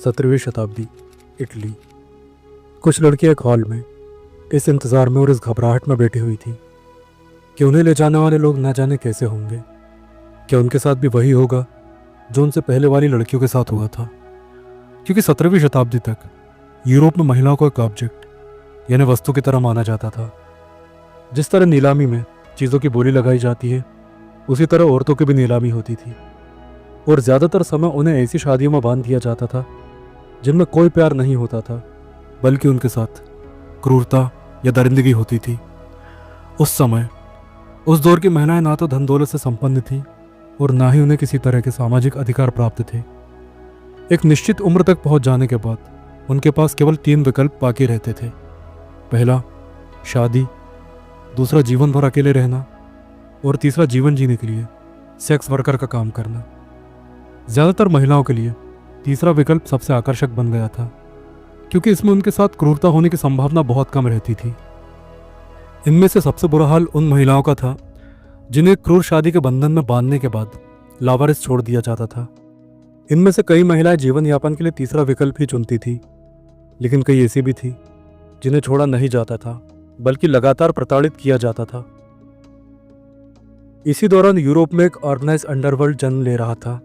17वीं शताब्दी, इटली। कुछ लड़कियां एक हॉल में इस इंतज़ार में और इस घबराहट में बैठी हुई थी कि उन्हें ले जाने वाले लोग न जाने कैसे होंगे। क्या उनके साथ भी वही होगा जो उनसे पहले वाली लड़कियों के साथ हुआ था? क्योंकि 17वीं शताब्दी तक यूरोप में महिलाओं को एक ऑब्जेक्ट यानी वस्तु की तरह माना जाता था। जिस तरह नीलामी में चीज़ों की बोली लगाई जाती है, उसी तरह औरतों की भी नीलामी होती थी। और ज़्यादातर समय उन्हें ऐसी शादियों में बांध दिया जाता था जिनमें कोई प्यार नहीं होता था, बल्कि उनके साथ क्रूरता या दरिंदगी होती थी। उस समय उस दौर की महिलाएं ना तो धन दौलत से संपन्न थी और ना ही उन्हें किसी तरह के सामाजिक अधिकार प्राप्त थे। एक निश्चित उम्र तक पहुंच जाने के बाद उनके पास केवल 3 विकल्प बाकी रहते थे। पहला, शादी। दूसरा, जीवन भर अकेले रहना। और तीसरा, जीवन जीने के लिए सेक्स वर्कर का काम करना। ज़्यादातर महिलाओं के लिए तीसरा विकल्प सबसे आकर्षक बन गया था, क्योंकि इसमें उनके साथ क्रूरता होने की संभावना बहुत कम रहती थी। इनमें से सबसे बुरा हाल उन महिलाओं का था जिन्हें क्रूर शादी के बंधन में बांधने के बाद लावारिस छोड़ दिया जाता था। इनमें से कई महिलाएं जीवन यापन के लिए तीसरा विकल्प ही चुनती थी, लेकिन कई ऐसी भी थी जिन्हें छोड़ा नहीं जाता था, बल्कि लगातार प्रताड़ित किया जाता था। इसी दौरान यूरोप में एक ऑर्गेनाइज अंडरवर्ल्ड जन्म ले रहा था,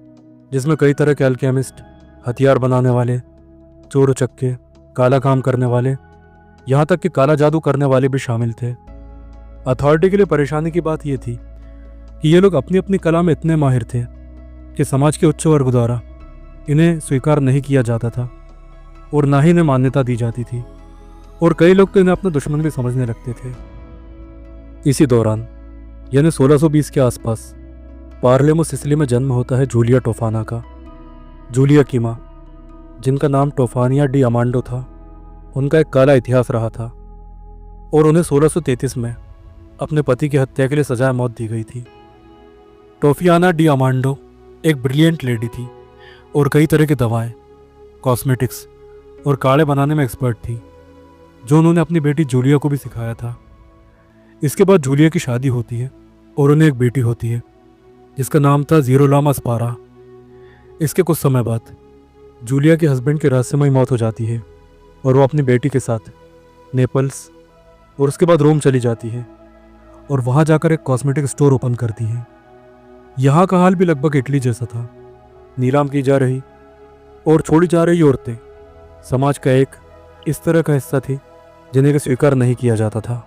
जिसमें कई तरह के अल्केमिस्ट, हथियार बनाने वाले, चोर उचक्के, काला काम करने वाले, यहाँ तक कि काला जादू करने वाले भी शामिल थे। अथॉरिटी के लिए परेशानी की बात यह थी कि ये लोग अपनी अपनी कला में इतने माहिर थे कि समाज के उच्च वर्ग द्वारा इन्हें स्वीकार नहीं किया जाता था और ना ही इन्हें मान्यता दी जाती थी, और कई लोग तो इन्हें अपना दुश्मन भी समझने लगते थे। इसी दौरान यानी 1620 के आसपास पार्लेमो, सिसिली में जन्म होता है जूलिया टोफाना का। जूलिया की माँ, जिनका नाम टोफानिया डी अमांडो था, उनका एक काला इतिहास रहा था और उन्हें 1633 में अपने पति की हत्या के लिए सजाए मौत दी गई थी। टोफियाना डी अमांडो एक ब्रिलियंट लेडी थी और कई तरह की दवाएं, कॉस्मेटिक्स और काढ़े बनाने में एक्सपर्ट थी, जो उन्होंने अपनी बेटी जूलिया को भी सिखाया था। इसके बाद जूलिया की शादी होती है और उन्हें एक बेटी होती है जिसका नाम था जीरोलामा स्पारा। इसके कुछ समय बाद जूलिया के हस्बैंड की रहस्यमयी मौत हो जाती है और वो अपनी बेटी के साथ नेपल्स और उसके बाद रोम चली जाती है और वहाँ जाकर एक कॉस्मेटिक स्टोर ओपन करती है। यहाँ का हाल भी लगभग इटली जैसा था। नीलाम की जा रही और छोड़ी जा रही औरतें समाज का एक इस तरह का हिस्सा थी जिन्हें स्वीकार नहीं किया जाता था।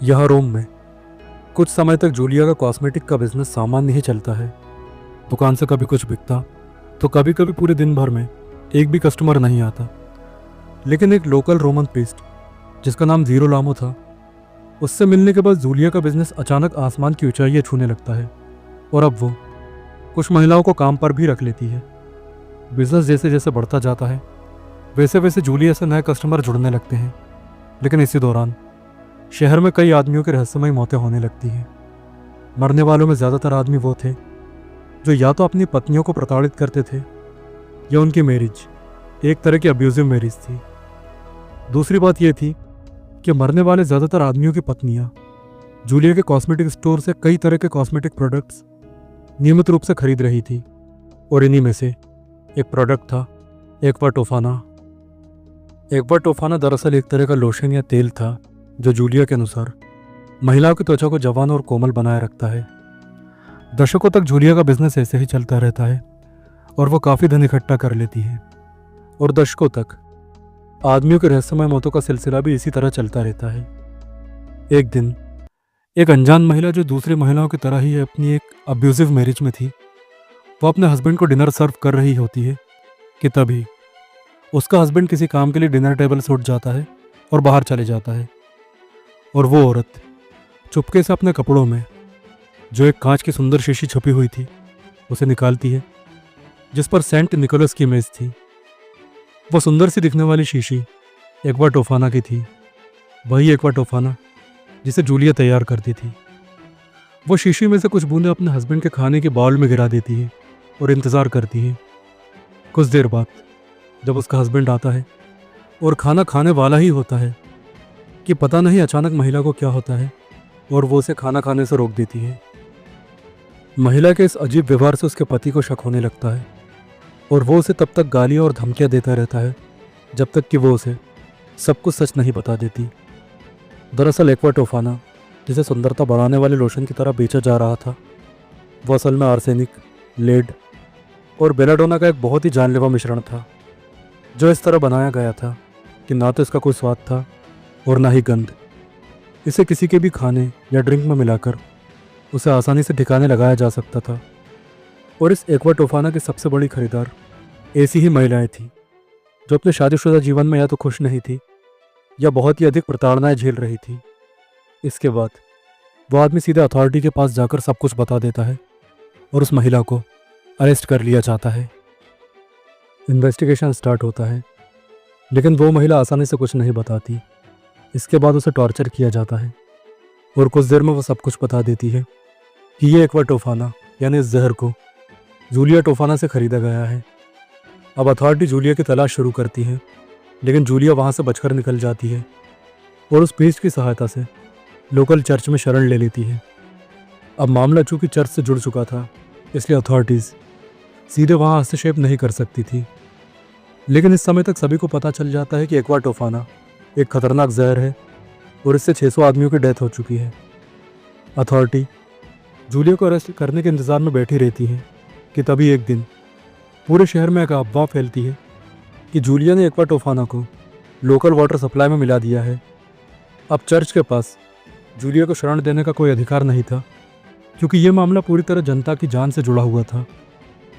यहाँ रोम में कुछ समय तक जूलिया का कॉस्मेटिक का बिजनेस सामान्य ही चलता है। दुकान से कभी कुछ बिकता तो कभी कभी पूरे दिन भर में एक भी कस्टमर नहीं आता। लेकिन एक लोकल रोमन प्रीस्ट जिसका नाम जीरोलामो था, उससे मिलने के बाद जूलिया का बिजनेस अचानक आसमान की ऊंचाइयां छूने लगता है और अब वो कुछ महिलाओं को काम पर भी रख लेती है। बिजनेस जैसे जैसे बढ़ता जाता है वैसे वैसे जूलिया से नए कस्टमर जुड़ने लगते हैं। लेकिन इसी दौरान शहर में कई आदमियों की रहस्यमयी मौतें होने लगती हैं। मरने वालों में ज़्यादातर आदमी वो थे जो या तो अपनी पत्नियों को प्रताड़ित करते थे या उनकी मैरिज एक तरह की अब्यूजिव मैरिज थी। दूसरी बात यह थी कि मरने वाले ज़्यादातर आदमियों की पत्नियां जूलिया के कॉस्मेटिक स्टोर से कई तरह के कॉस्मेटिक प्रोडक्ट्स नियमित रूप से खरीद रही थी, और इन्हीं में से एक प्रोडक्ट था एक्वा टोफाना। एक्वा टोफाना दरअसल एक तरह का लोशन या तेल था जो जूलिया के अनुसार महिलाओं की त्वचा को जवान और कोमल बनाए रखता है। दशकों तक जूलिया का बिजनेस ऐसे ही चलता रहता है और वो काफ़ी धन इकट्ठा कर लेती है, और दशकों तक आदमियों के रहस्यमय मौतों का सिलसिला भी इसी तरह चलता रहता है। एक दिन एक अनजान महिला जो दूसरी महिलाओं की तरह ही अपनी एक अब्यूजिव मैरिज में थी, वो अपने हस्बैंड को डिनर सर्व कर रही होती है कि तभी उसका हस्बैंड किसी काम के लिए डिनर टेबल से उठ जाता है और बाहर चले जाता है, और वो औरत चुपके से अपने कपड़ों में जो एक कांच की सुंदर शीशी छुपी हुई थी उसे निकालती है, जिस पर सेंट निकोलस की इमेज थी। वो सुंदर सी दिखने वाली शीशी एक्वा टोफाना की थी, वही एक्वा टोफाना जिसे जूलिया तैयार करती थी। वो शीशी में से कुछ बूंदें अपने हस्बैंड के खाने के बाउल में गिरा देती है और इंतज़ार करती है। कुछ देर बाद जब उसका हस्बैंड आता है और खाना खाने वाला ही होता है कि पता नहीं अचानक महिला को क्या होता है और वो उसे खाना खाने से रोक देती है। महिला के इस अजीब व्यवहार से उसके पति को शक होने लगता है और वो उसे तब तक गालियाँ और धमकियाँ देता रहता है जब तक कि वो उसे सब कुछ सच नहीं बता देती। दरअसल एक्वा टोफाना, जिसे सुंदरता बढ़ाने वाले लोशन की तरह बेचा जा रहा था, वो असल में आर्सेनिक, लेड और बेलाडोना का एक बहुत ही जानलेवा मिश्रण था, जो इस तरह बनाया गया था कि ना तो इसका कोई स्वाद था और ना ही गंध। इसे किसी के भी खाने या ड्रिंक में मिलाकर उसे आसानी से ठिकाने लगाया जा सकता था। और इस एक्वा टोफाना की सबसे बड़ी खरीदार ऐसी ही महिलाएं थीं जो अपने शादीशुदा जीवन में या तो खुश नहीं थी या बहुत ही अधिक प्रताड़नाएं झेल रही थी। इसके बाद वो आदमी सीधे अथॉरिटी के पास जाकर सब कुछ बता देता है और उस महिला को अरेस्ट कर लिया जाता है। इन्वेस्टिगेशन स्टार्ट होता है, लेकिन वो महिला आसानी से कुछ नहीं बताती। इसके बाद उसे टॉर्चर किया जाता है और कुछ देर में वो सब कुछ बता देती है कि ये एक्वा टोफाना यानी इस जहर को जूलिया टोफाना से खरीदा गया है। अब अथॉरिटी जूलिया की तलाश शुरू करती है, लेकिन जूलिया वहाँ से बचकर निकल जाती है और उस प्रीस्ट की सहायता से लोकल चर्च में शरण ले लेती है। अब मामला चूंकि चर्च से जुड़ चुका था, इसलिए अथॉरिटीज़ सीधे वहाँ हस्तक्षेप नहीं कर सकती थी। लेकिन इस समय तक सभी को पता चल जाता है कि एक्वा टोफाना एक खतरनाक जहर है और इससे 600 आदमियों की डेथ हो चुकी है। अथॉरिटी जूलिया को अरेस्ट करने के इंतज़ार में बैठी रहती है कि तभी एक दिन पूरे शहर में एक अफवाह फैलती है कि जूलिया ने एक्वा टोफाना को लोकल वाटर सप्लाई में मिला दिया है। अब चर्च के पास जूलिया को शरण देने का कोई अधिकार नहीं था, क्योंकि ये मामला पूरी तरह जनता की जान से जुड़ा हुआ था।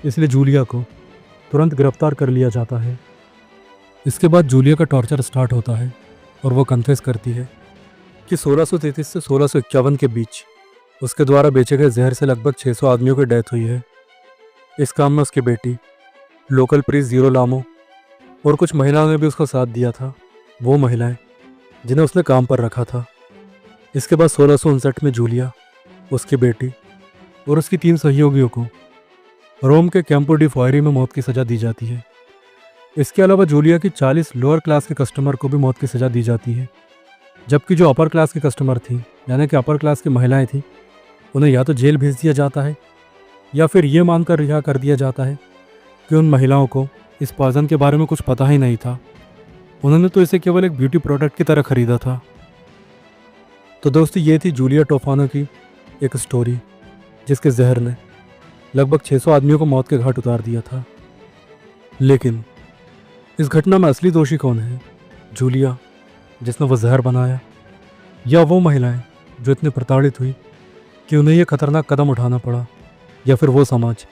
इसलिए जूलिया को तुरंत गिरफ्तार कर लिया जाता है। इसके बाद जूलिया का टॉर्चर स्टार्ट होता है और वो कन्फेस करती है कि 1633 से 1651 के बीच उसके द्वारा बेचे गए जहर से लगभग 600 आदमियों की डेथ हुई है। इस काम में उसकी बेटी, लोकल प्रीस्ट जीरोलामो और कुछ महिलाओं ने भी उसका साथ दिया था, वो महिलाएं जिन्हें उसने काम पर रखा था। इसके बाद 1659 में जूलिया, उसकी बेटी और उसकी 3 सहयोगियों को रोम के कैंपो डी फॉयरी में मौत की सज़ा दी जाती है। इसके अलावा जूलिया की 40 लोअर क्लास के कस्टमर को भी मौत की सज़ा दी जाती है, जबकि जो अपर क्लास के कस्टमर थी यानी कि अपर क्लास की महिलाएं थीं, उन्हें या तो जेल भेज दिया जाता है या फिर ये मानकर रिहा कर दिया जाता है कि उन महिलाओं को इस पॉइजन के बारे में कुछ पता ही नहीं था। उन्होंने तो इसे केवल एक ब्यूटी प्रोडक्ट की तरह खरीदा था। तो दोस्तों, ये थी जूलिया टोफाना की एक स्टोरी, जिसके जहर ने लगभग 600 आदमियों को मौत के घाट उतार दिया था। लेकिन इस घटना में असली दोषी कौन है? जूलिया, जिसने वो जहर बनाया, या वो महिलाएं जो इतनी प्रताड़ित हुई कि उन्हें यह खतरनाक कदम उठाना पड़ा, या फिर वो समाज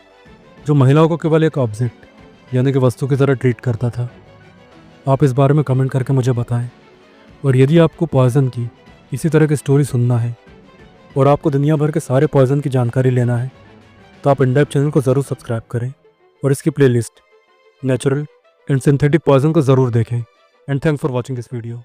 जो महिलाओं को केवल एक ऑब्जेक्ट यानी कि वस्तु की तरह ट्रीट करता था? आप इस बारे में कमेंट करके मुझे बताएं। और यदि आपको पॉइज़न की इसी तरह की स्टोरी सुनना है और आपको दुनिया भर के सारे पॉइज़न की जानकारी लेना है, तो आप इंडेप्थ चैनल को ज़रूर सब्सक्राइब करें और इसकी playlist natural and synthetic poison को ज़रूर देखें। And thanks for watching this video.